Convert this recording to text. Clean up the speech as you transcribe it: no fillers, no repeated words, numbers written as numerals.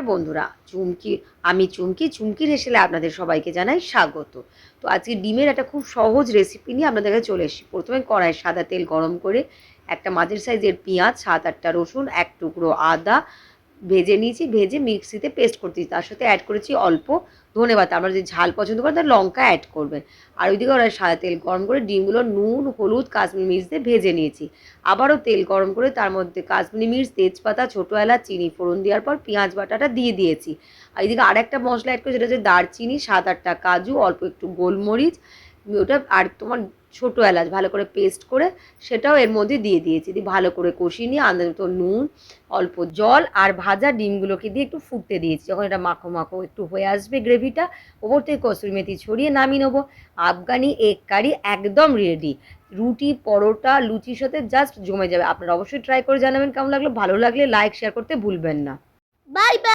বন্ধুরা, আমি চুমকির হেসেলে আপনাদের সবাইকে জানাই স্বাগত। তো আজকে ডিমের একটা খুব সহজ রেসিপি নিয়ে আপনাদের কাছে চলে এসেছি। প্রথমে কড়াইয়ে সাদা তেল গরম করে একটা মাঝারি সাইজের পেঁয়াজ, ৭-৮টা রসুন, এক টুকরো আদা ভেজে নিয়েছি, ভেজে মিক্সিতে পেস্ট করে দিয়েছি। তার সাথে অ্যাড করেছি অল্প ধনেপাতা, আপনারা যদি ঝাল পছন্দ করেন তাহলে লঙ্কা অ্যাড করবেন। আর ওইদিকে কড়াইয়ে সাদা তেল গরম করে ডিমগুলো নুন, হলুদ, কাশ্মীরি মির্চ দিয়ে ভেজে নিয়েছি। আবারও তেল গরম করে তার মধ্যে কাশ্মীরি মির্চ, তেজপাতা, ছোটো এলাচ, চিনি ফোড়ন দেওয়ার পর পেঁয়াজ বাটাটা দিয়ে দিয়েছি। আর এদিকে আরেকটা মশলা অ্যাড করে, যেটা হচ্ছে দারচিনি, ৭-৮টা কাজু, অল্প একটু গোলমরিচ, ওটা আর তোমার ছোটো এলাচ ভালো করে পেস্ট করে সেটাও এর মধ্যে দিয়ে দিয়েছি। দিয়ে ভালো করে কষিয়ে নিয়ে আন্দাজ মতো নুন, অল্প জল আর ভাজা ডিমগুলোকে দিয়ে একটু ফুটতে দিয়েছি। যখন এটা মাখো মাখো একটু হয়ে আসবে গ্রেভিটা, ওপর থেকে কসুরি মেথি ছড়িয়ে নামিয়ে নেবো। আফগানি এগ কারি একদম রেডি। রুটি, পরোটা, লুচির সাথে জাস্ট জমে যাবে। আপনারা অবশ্যই ট্রাই করে জানাবেন কেমন লাগলো। ভালো লাগলে লাইক শেয়ার করতে ভুলবেন না। Bye bye.